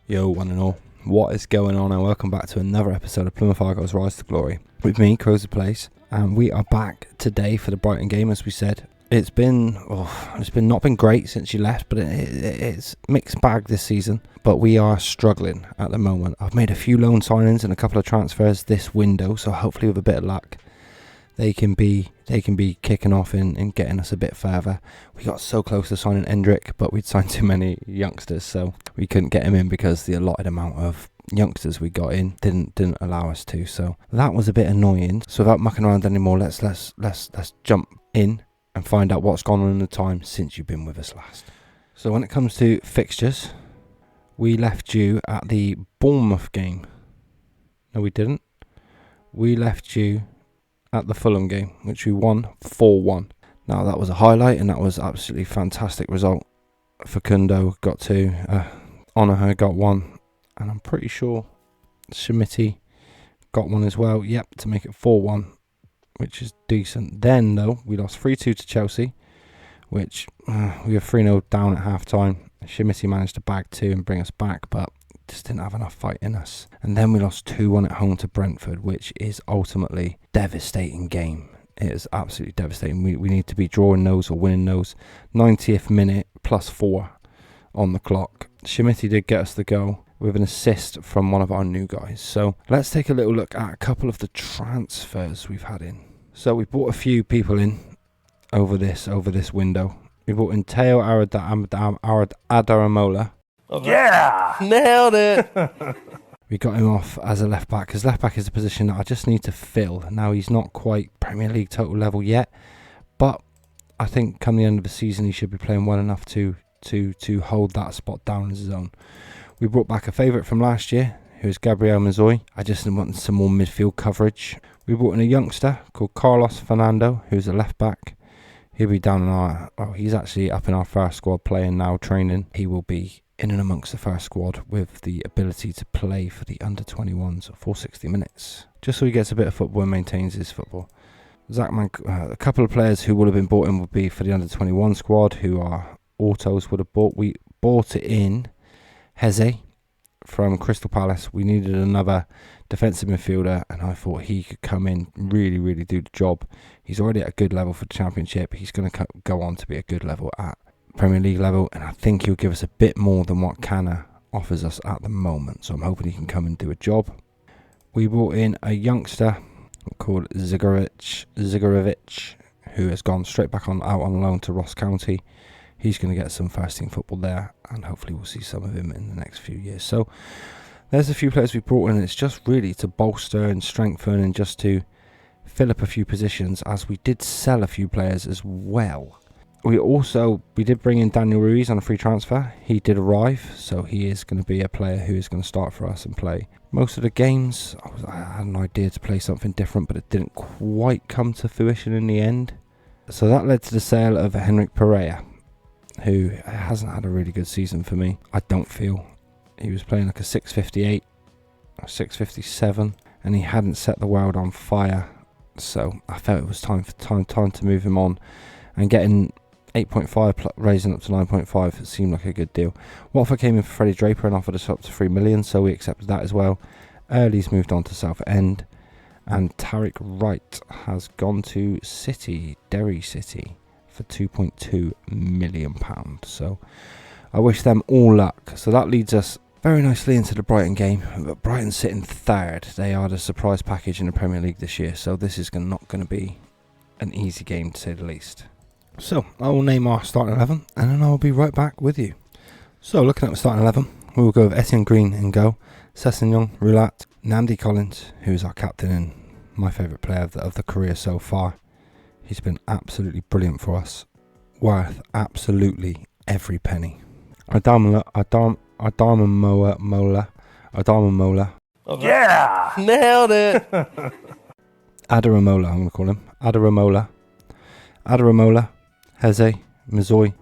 Yo, one and all, what is going on, and welcome back to another episode of Plymouth Argyle's Rise to Glory with me, Crows the Place, and we are back today for the Brighton game. As we said, it's not been great since you left, but it's mixed bag this season. But we are struggling at the moment. I've made a few loan signings and a couple of transfers this window, so hopefully with a bit of luck, they can be kicking off and getting us a bit further. We got so close to signing Hendrick, but we'd signed too many youngsters, so we couldn't get him in because the allotted amount of youngsters we got in didn't allow us to. So that was a bit annoying. So without mucking around anymore, let's jump in and find out what's gone on in the time since you've been with us last. So when it comes to fixtures, we left you at the Bournemouth game. No, we didn't. We left you at the Fulham game, which we won 4-1. Now that was a highlight, and that was absolutely fantastic result. Facundo got 2, Onaher got 1, and I'm pretty sure Schmidt got 1 as well. Yep, to make it 4-1, which is decent. Then though, we lost 3-2 to Chelsea, which we were 3-0 down at half time. Schmidt managed to bag 2 and bring us back, but just didn't have enough fight in us. And then we lost 2-1 at home to Brentford, which is ultimately devastating game. It is absolutely devastating. We need to be drawing those or winning those. 90th minute plus 4 on the clock. Schmidt did get us the goal with an assist from one of our new guys. So let's take a little look at a couple of the transfers we've had in. So we brought a few people in over this window. We brought in Teo Adaramola. Yeah! Nailed it! We got him off as a left back, because left back is a position that I just need to fill. Now, he's not quite Premier League total level yet, but I think come the end of the season he should be playing well enough to hold that spot down as his own. We brought back a favourite from last year, who is Gabriel Mazoy. I just want some more midfield coverage. We brought in a youngster called Carlos Fernando, who's a left back. He'll be down in he's actually up in our first squad playing now, training. He will be in and amongst the first squad with the ability to play for the under-21s for 60 minutes, just so he gets a bit of football and maintains his football. A couple of players who would have been bought in would be for the under-21 squad, who our autos would have bought. We bought it in Heze from Crystal Palace. We needed another defensive midfielder, and I thought he could come in, really, really do the job. He's already at a good level for the Championship. He's going to go on to be a good level at Premier League level, and I think he'll give us a bit more than what Kana offers us at the moment, so I'm hoping he can come and do a job. We brought in a youngster called Zigorevic, who has gone straight back out on loan to Ross County. He's going to get some first team football there, and hopefully we'll see some of him in the next few years. So there's a few players we brought in, and it's just really to bolster and strengthen and just to fill up a few positions, as we did sell a few players as well. We did bring in Daniel Ruiz on a free transfer. He did arrive, so he is going to be a player who is going to start for us and play most of the games. I had an idea to play something different, but it didn't quite come to fruition in the end. So that led to the sale of Henrik Pereira, who hasn't had a really good season for me. I don't feel. He was playing like a 658 or 657, and he hadn't set the world on fire. So I felt it was time to move him on, and getting 8.5 raising up to 9.5 seemed like a good deal. Watford came in for Freddie Draper and offered us up to 3 million, so we accepted that as well. Early's moved on to Southend, and Tariq Wright has gone to Derry City, for £2.2 million. So I wish them all luck. So that leads us very nicely into the Brighton game. But Brighton sitting third. They are the surprise package in the Premier League this year, so this is not going to be an easy game to say the least. So I will name our starting 11, and then I'll be right back with you. So looking at the starting 11, we will go with Etienne Green in goal, Sessegnon, Roulat, Namdi Collins, who is our captain and my favourite player of the career so far. He's been absolutely brilliant for us, worth absolutely every penny. Adama Mola. Yeah! Nailed it! Adaramola, I'm going to call him. Adaramola, Heze, Mazoy,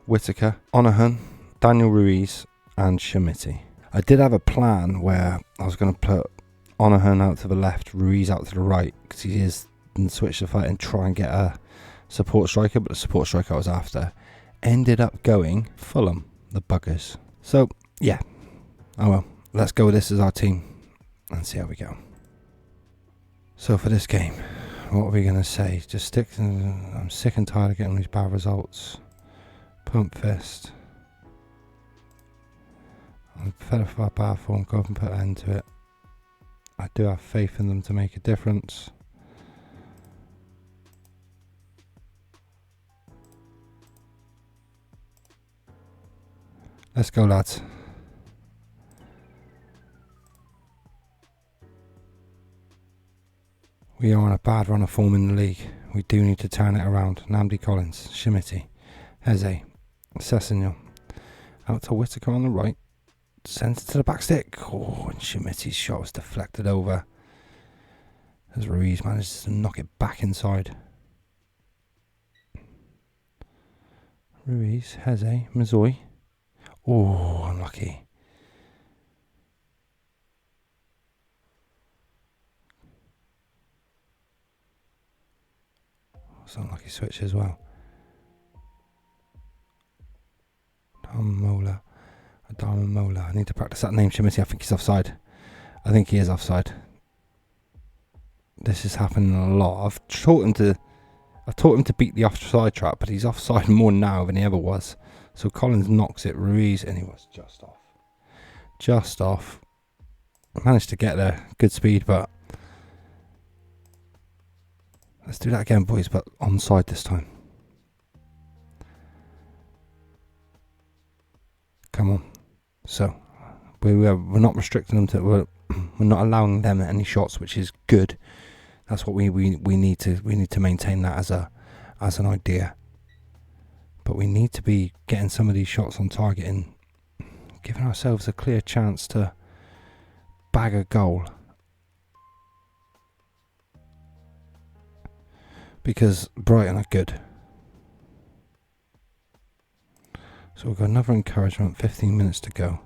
Whittaker, Onahan, Daniel Ruiz, and Schmidt. I did have a plan where I was going to put Onahan out to the left, Ruiz out to the right, because he is and switch the fight and try and get a support striker, but the support striker I was after ended up going Fulham, the buggers. So, yeah. Oh well, let's go with this as our team and see how we go. So for this game, what are we going to say? Just stick to, I'm sick and tired of getting these bad results. Pump fist. I'm fed up with our bad form, go up and put an end to it. I do have faith in them to make a difference. Let's go, lads. We are on a bad run of form in the league. We do need to turn it around. Namdi Collins, Shimity, Heze, Sessignon. Out to Whittaker on the right. Sends it to the back stick. Oh, and Shimity's shot was deflected over. As Ruiz manages to knock it back inside. Ruiz, Heze, Mazoy. Oh, unlucky. It's an unlucky switch as well. Mola. Adama Mola. I need to practice that name, Shimity. I think he's offside. I think he is offside. This is happening a lot. I've taught him to beat the offside trap, but he's offside more now than he ever was. So Collins knocks it, Ruiz, and he was just off. Just off. Managed to get there. Good speed, but let's do that again, boys, but onside this time. Come on. So we're not restricting them to. We're not allowing them any shots, which is good. That's what we need to maintain that as an idea. But we need to be getting some of these shots on target and giving ourselves a clear chance to bag a goal. Because Brighton are good. So we've got another encouragement, 15 minutes to go.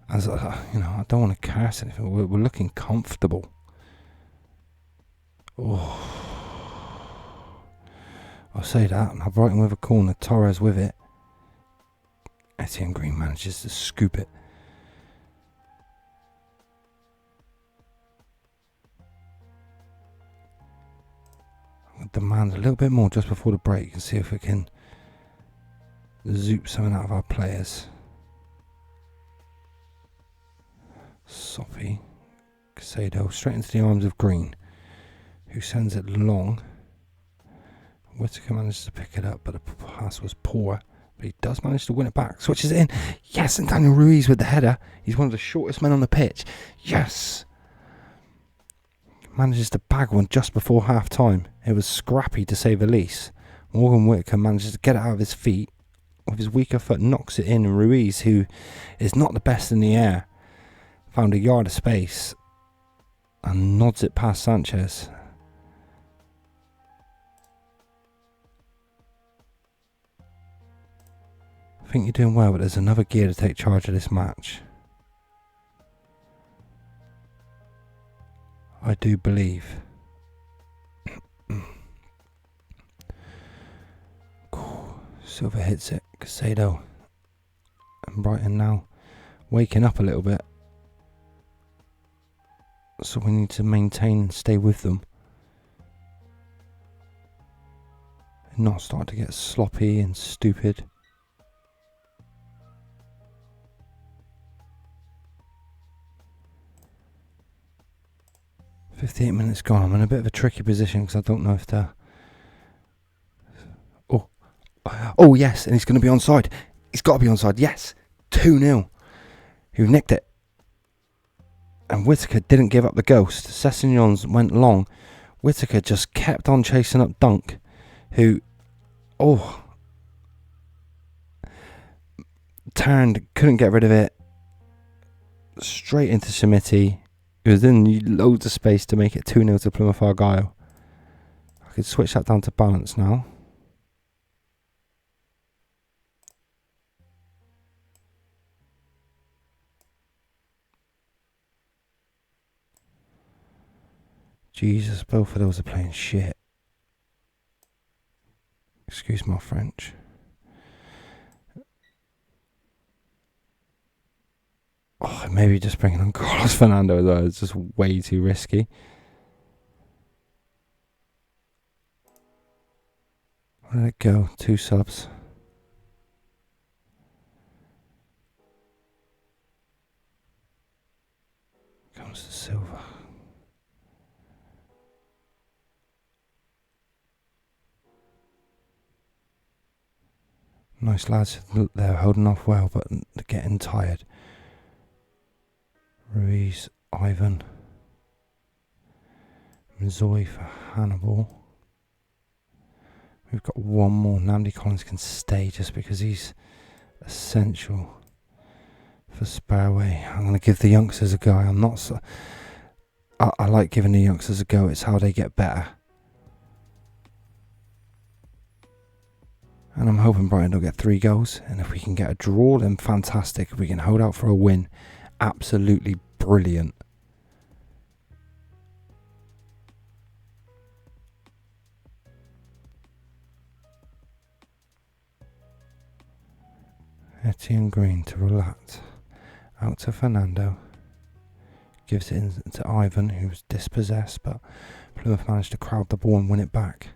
As I don't want to curse anything. We're looking comfortable. Oh, I'll say that. Now Brighton with a corner, Torres with it. Etienne Green manages to scoop it. I'll demand a little bit more just before the break and see if we can zoop something out of our players. Soppy, Casado, straight into the arms of Green, who sends it long. Whittaker manages to pick it up, but the pass was poor. But he does manage to win it back. Switches it in. Yes, and Daniel Ruiz with the header. He's one of the shortest men on the pitch. Yes. Manages to bag one just before half time. It was scrappy to say the least. Morgan Whittaker manages to get it out of his feet. With his weaker foot, knocks it in. And Ruiz, who is not the best in the air, found a yard of space and nods it past Sanchez. I think you're doing well, but there's another gear to take charge of this match. I do believe. Silva hits it. Casado. And Brighton now waking up a little bit. So we need to maintain and stay with them. And not start to get sloppy and stupid. "58 minutes gone." I'm in a bit of a tricky position because I don't know if the... Oh yes, and he's going to be onside. He's got to be onside. Yes, 2-0. Who nicked it? And Whittaker didn't give up the ghost. Sessignons went long. Whittaker just kept on chasing up Dunk, who, turned, couldn't get rid of it. Straight into Shimity. He was in loads of space to make it 2-0 to Plymouth Argyle. I could switch that down to balance now. Jesus, both of those are playing shit. Excuse my French. Oh, maybe just bringing on Carlos Fernando as well is just way too risky. Let it go. 2 subs. Comes to Silva. Nice lads. They're holding off well, but they're getting tired. Ruiz, Ivan. Mzoy for Hannibal. We've got one more. Namdi Collins can stay just because he's essential for Sparrowway. I'm going to give the youngsters a go. I'm not so... I like giving the youngsters a go. It's how they get better. And I'm hoping Brighton will get 3 goals. And if we can get a draw, then fantastic. If we can hold out for a win, absolutely brilliant. Etienne Green to Relat. Out to Fernando. Gives it in to Ivan, who was dispossessed, but Plymouth managed to crowd the ball and win it back.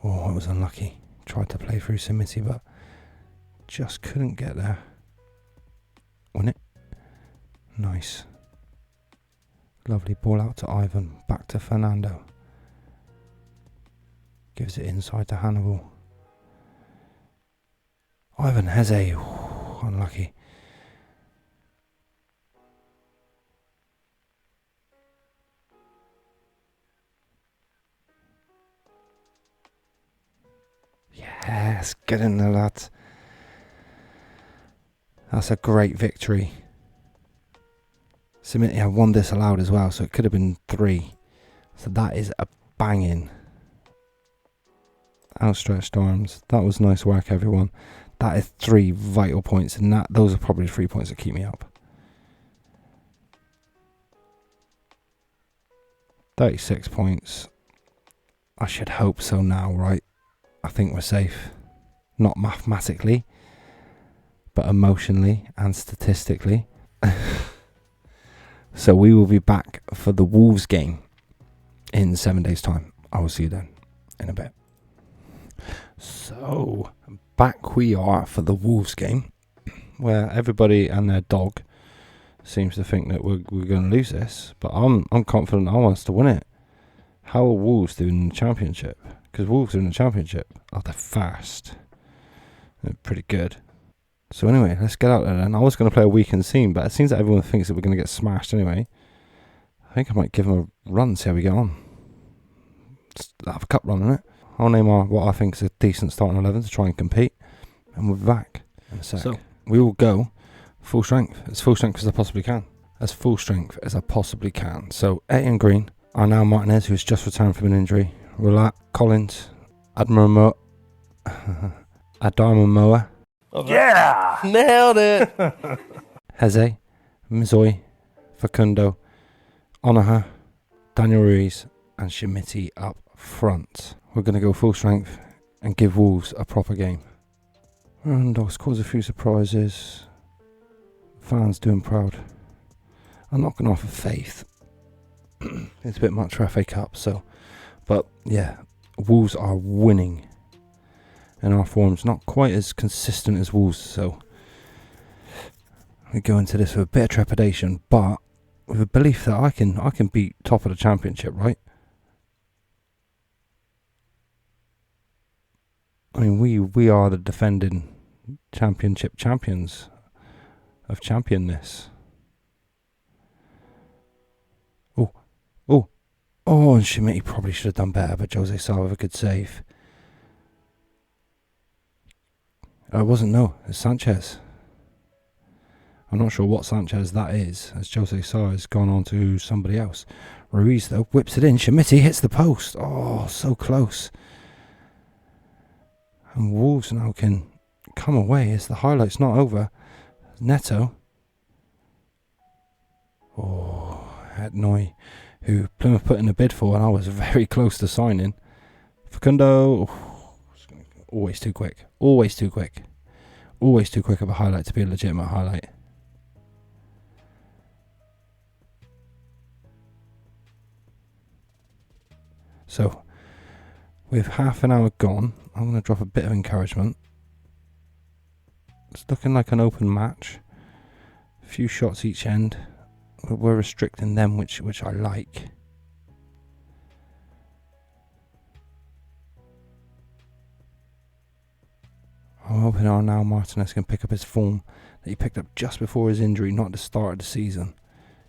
Oh, it was unlucky. Tried to play through Simiti, but just couldn't get there. Win it. Nice. Lovely ball out to Ivan. Back to Fernando. Gives it inside to Hannibal. Ivan Heze. Unlucky. Yes, get in there, lads. That's a great victory. Simiti had 1 disallowed as well, so it could have been 3. So that is a banging. Outstretched arms. That was nice work, everyone. That is 3 vital points, and those are probably 3 points that keep me up. 36 points. I should hope so now, right? I think we're safe. Not mathematically, but emotionally and statistically. So we will be back for the Wolves game in 7 days' time. I will see you then in a bit. So, back we are for the Wolves game, where everybody and their dog seems to think that we're going to lose this, but I'm confident I want us to win it. How are Wolves doing in the Championship? Because Wolves are in the Championship. Oh, they're fast. They're pretty good. So anyway, let's get out there then. I was going to play a weekend scene, but it seems that everyone thinks that we're going to get smashed anyway. I think I might give them a run, see how we get on. Just have a cup run on it. I'll name what I think is a decent starting 11 to try and compete. And we'll be back in a sec. So we will go full strength. As full strength as I possibly can. As full strength as I possibly can. So Etienne Green, Arnau Martinez, who has just returned from an injury. Relat, Collins, Adama Moa. Yeah! Nailed it! Heze, Mzoy, Facundo, Onaha, Daniel Ruiz, and Shimiti up front. We're going to go full strength and give Wolves a proper game. Dogs cause a few surprises. Fans doing proud. I'm not going to offer faith. It's a bit much for FA Cup, so. But yeah, Wolves are winning. And our form's not quite as consistent as Wolves, so we go into this with a bit of trepidation, but with a belief that I can beat top of the Championship, right? I mean, we are the defending Championship champions of championness. Oh, and Shimiti probably should have done better, but Jose Sa with a good save. It wasn't, no, it's Sanchez. I'm not sure what Sanchez that is, as Jose Sa has gone on to somebody else. Ruiz, though, whips it in. Shimiti hits the post. Oh, so close. And Wolves now can come away as the highlight's not over. Neto. Oh, Etnoy, who Plymouth put in a bid for, and I was very close to signing. Facundo, always too quick. Always too quick. Always too quick of a highlight to be a legitimate highlight. So, with half an hour gone, I'm going to drop a bit of encouragement. It's looking like an open match. A few shots each end. We're restricting them, which I like. I'm hoping now Martinez can pick up his form that he picked up just before his injury, not at the start of the season.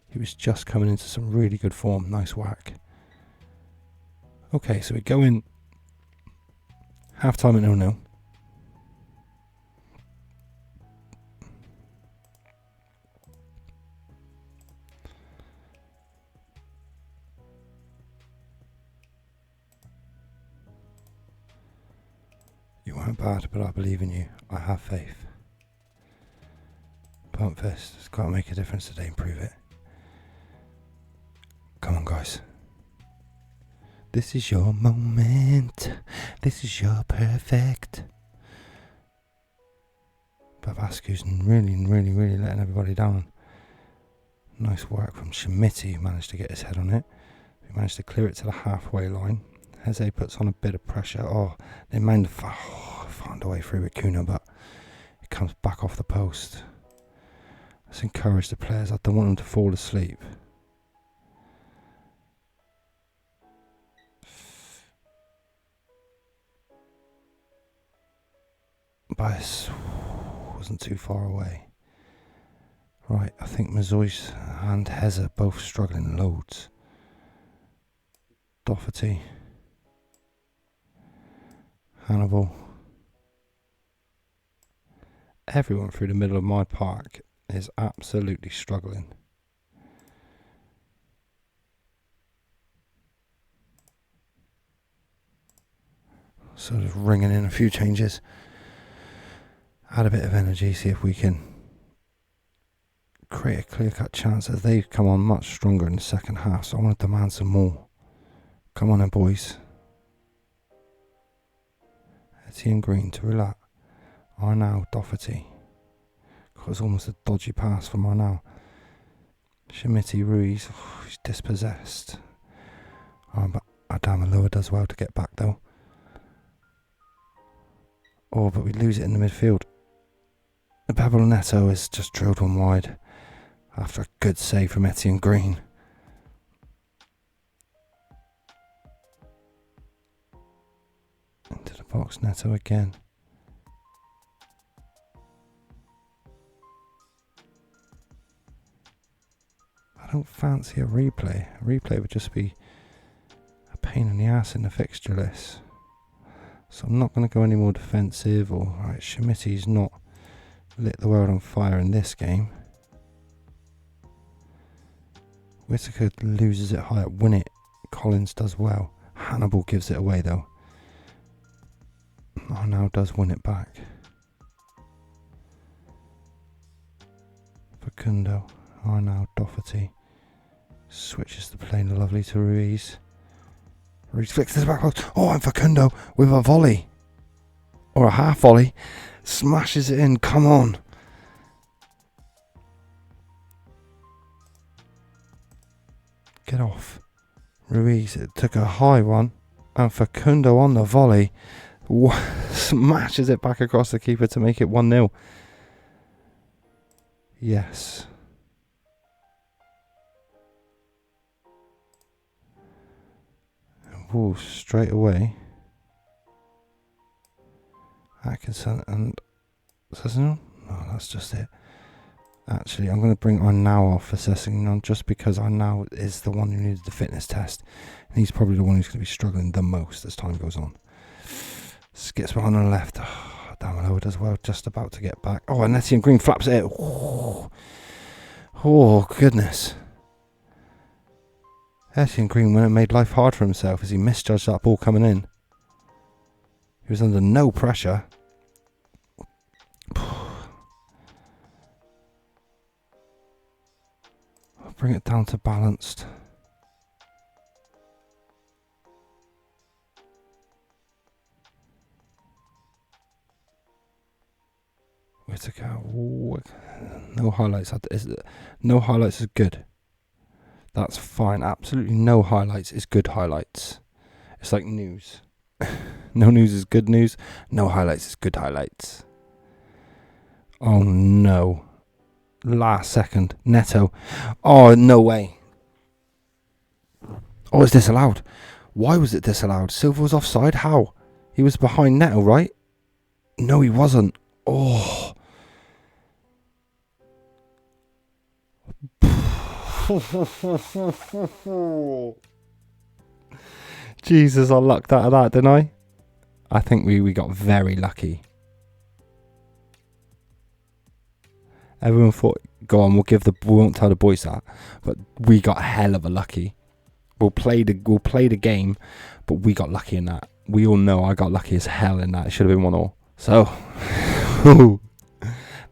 He was just coming into some really good form. Nice whack. Okay, so we go in half time at 0-0. You weren't bad, but I believe in you. I have faith. Pump fist. It's got to make a difference today and prove it. Come on, guys. This is your moment. This is your perfect. PAFC's really letting everybody down. Nice work from Schmitty, who managed to get his head on it. He managed to clear it to the halfway line. Heze puts on a bit of pressure. Oh, they managed to find a way through with Kuna, but it comes back off the post. Let's encourage the players. I don't want them to fall asleep. But it wasn't too far away. Right, I think Mazoy's and Heze both struggling loads. Doherty. Hannibal. Everyone through the middle of my park is absolutely struggling. So just ringing in a few changes. Add a bit of energy, see if we can create a clear-cut chance as they come on much stronger in the second half. So I want to demand some more. Come on then, boys. Etienne Green to Relat. Arnau Doherty. It was almost a dodgy pass from Arnau. Schmitty Ruiz. Oh, he's dispossessed. But Adamaloa does well to get back though. Oh, but we lose it in the midfield. The Pebble Neto is just drilled one wide after a good save from Etienne Green. Into the box, Neto again. I don't fancy a replay. A replay would just be a pain in the ass in the fixture list. So I'm not going to go any more defensive. Alright, Schmitty's not lit the world on fire in this game. Whittaker loses it high up, win it. Collins does well. Hannibal gives it away though. Arnau does win it back. Facundo, Arnau, Doherty switches the play lovely to Ruiz. Ruiz flicks to the back post. Oh, and Facundo with a volley. Or a half volley. Smashes it in. Come on. Get off. Ruiz, it took a high one. And Facundo on the volley. Smashes it back across the keeper to make it 1-0. Yes. Ooh, straight away. Atkinson and Sessignon? No, that's just it. Actually, I'm going to bring Arnau off for Sessignon just because Arnau is the one who needed the fitness test. And he's probably the one who's going to be struggling the most as time goes on. Skips behind on the left. Oh, Damaloa does well, just about to get back. Oh, and Etienne Green flaps it. Oh, goodness. Etienne Green when it made life hard for himself as he misjudged that ball coming in. He was under no pressure. bring it down to balanced. Where to go? Ooh, no highlights. No highlights is good. That's fine. Absolutely no highlights is good highlights. It's like news. No news is good news. No highlights is good highlights. Oh no. Last second. Neto. Oh, no way. Oh, it's disallowed. Why was it disallowed? Silva was offside? How? He was behind Neto, right? No, he wasn't. Oh. Jesus, I lucked out of that, didn't I? I think we got very lucky. Everyone thought, go on, we won't tell the boys that, but we got hell of a lucky. We'll play the game, but we got lucky in that. We all know I got lucky as hell in that. It should have been 1-1. So,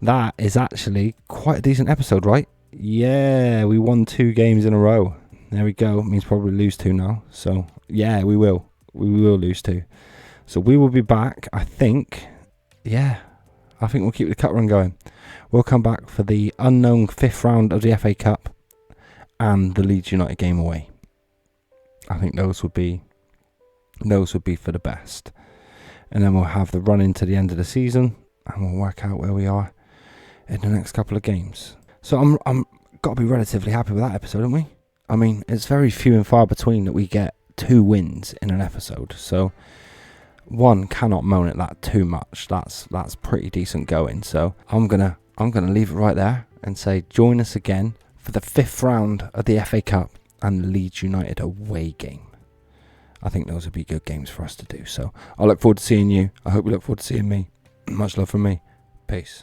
that is actually quite a decent episode, right? Yeah, we won 2 games in a row. There we go. It means probably lose 2 now. So, yeah, we will. We will lose 2. So, we will be back, I think. Yeah, I think we'll keep the cup run going. We'll come back for the unknown 5th round of the FA Cup and the Leeds United game away. I think those would be for the best. And then we'll have the run into the end of the season and we'll work out where we are in the next couple of games. So I'm got to be relatively happy with that episode, haven't we? I mean, it's very few and far between that we get 2 wins in an episode. So one cannot moan at that too much. That's pretty decent going. So I'm gonna leave it right there and say join us again for the 5th round of the FA Cup and the Leeds United away game. I think those would be good games for us to do. So I look forward to seeing you. I hope you look forward to seeing me. Much love from me. Peace.